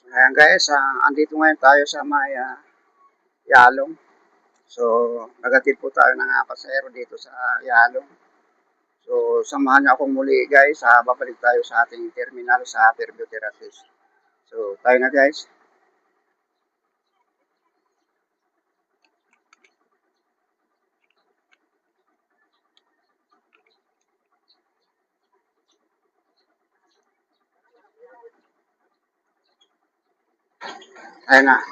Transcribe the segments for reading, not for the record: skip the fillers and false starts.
Ayan guys, andito ngayon tayo sa may Yalong. So, nagatid po tayo ng pasahero dito sa Yalong. So, samahan niyo akong muli guys, babalik tayo sa ating terminal sa Fairview Terraces. So, tayo na guys. Ayan na.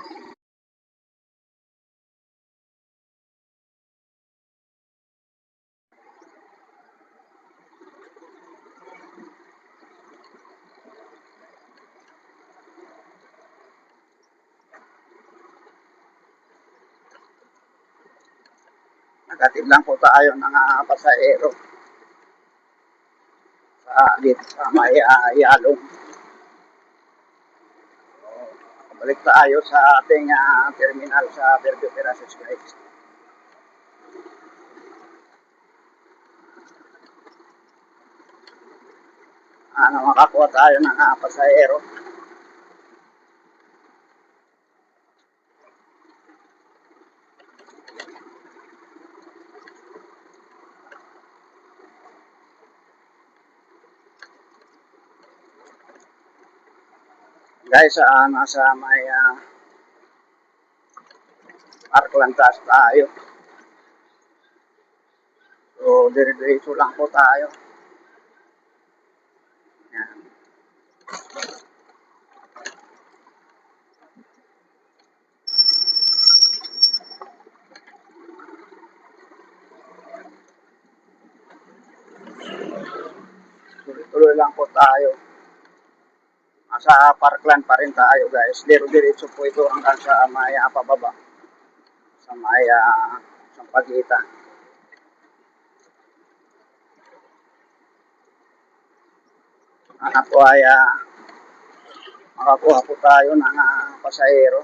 Nagatid lang po tayo ng pasahero dito sa may Yalong. Balik tayo sa ating terminal sa Fairview Terraces guys. Makakuha tayo ng pasahero. Guys, nasa may Parklandas tayo. So, dire-diretso lang po tayo. Yan. Tuloy-tuloy lang po tayo. Nasa Parkland pa rin tayo guys. Dire-diretso po ito hanggang sa may pababa. Sa may Sampaguita. Po ay makakuha po tayo ng pasahero.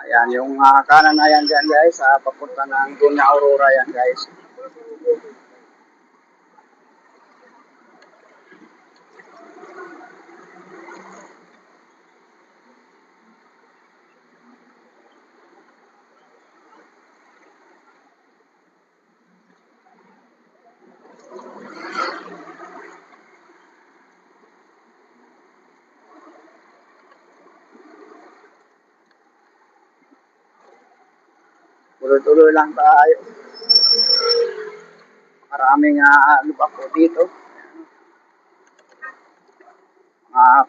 Ayan, yung kanan na yan dyan guys, papunta ng Dunya Aurora yan guys. Tuloy-tuloy lang tayo. Maraming lubak po dito.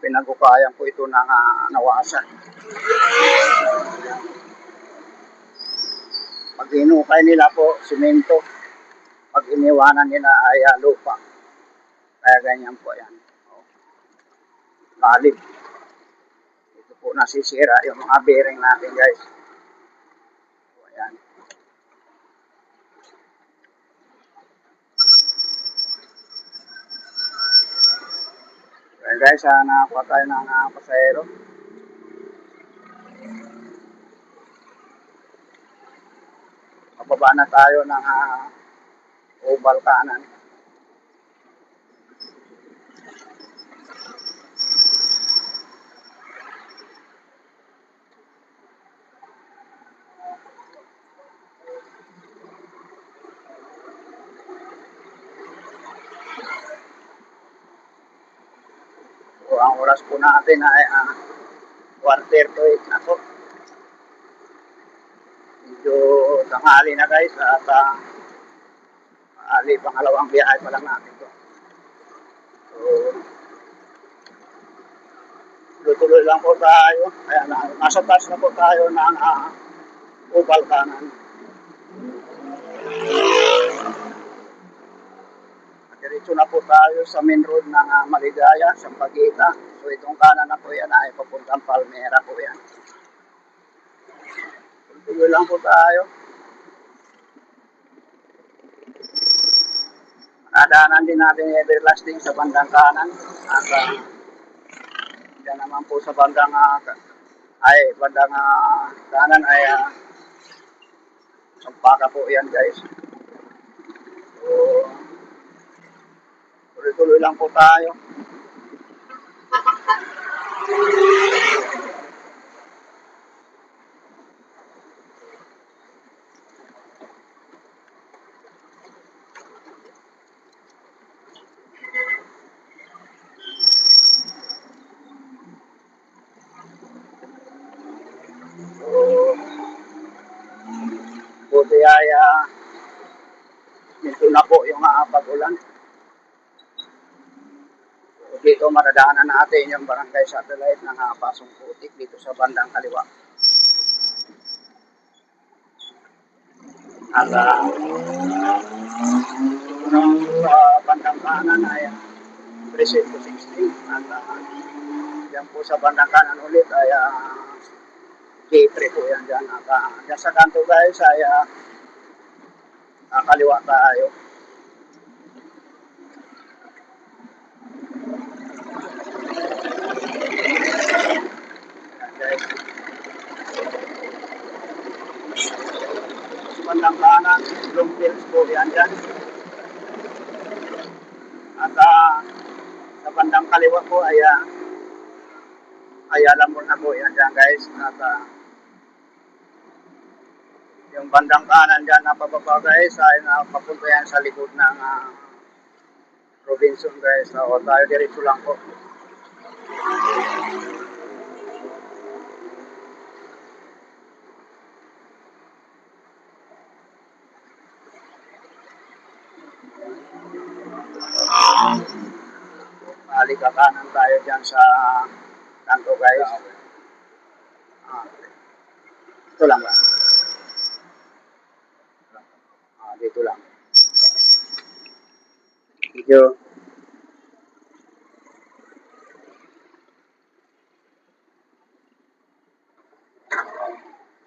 Pinag-ukayan po ito ng nawasan. Pag hinukay nila po, simento. Pag iniwanan nila ay lupa. Kaya ganyan po yan. Lalim. Ito po nasisira yung mga bearing natin guys. So, ayan. Kaya guys, nakakuha tayo ng pasahero. Pababa na tayo ng Oval kanan. So, ang oras po natin ay 1:38 na po. Medyo tanghali na guys at pangalawang biyahe pa lang natin to. So, tuloy lang po tayo. Ayan, nasa taas na po tayo ng Oval kanan. Diretso na po tayo sa main road ng Maligaya, Sampaguita. So itong kanan na po yan ay papuntang Palmera po yan. Tuloy lang po tayo. Nadaanan din natin Everlasting sa bandang kanan. At Yan naman po sa bandang kanan ay Sampaka po yan guys. So, tuloy-tuloy lang po tayo. So, buti ay dito na po yung pag-ulan. So, dito maradaanan natin yung barangay satellite ng Pasong Putik dito sa bandang kaliwa. At sa bandang kanan ay Presinto 16. At yan po sa bandang kanan ulit ay J3 po yan dyan. At dyan sa kanto guys ay kaliwa tayo. Yan guys. Sa bandang kanan, Bloomfields po yan dyan. At sa bandang kaliwa po ay alam mo na po yan dyan guys. At yung bandang kanan dyan na pababa guys ay napapunta yan sa likod ng Robinson guys. So tayo diretso lang po. Kanan tayo dyan sa kanto guys. Ito lang ba? Dito lang. Thank you.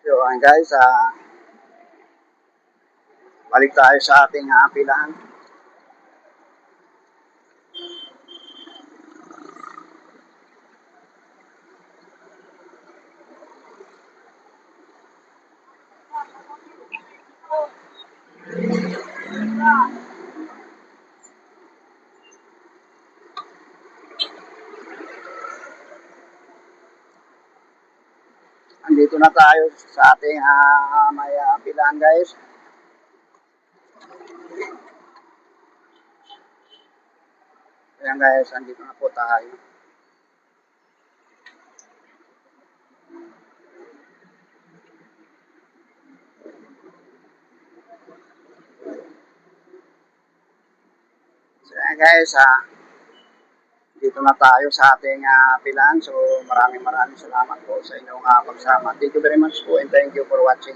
So guys, balik tayo sa ating pilahan. Andito na tayo sa ating may pilahan guys. Ayan guys, andito na po tayo. So ayan guys, dito na tayo sa ating pilahan. So maraming salamat po sa inyong pagsama. Thank you very much po and thank you for watching.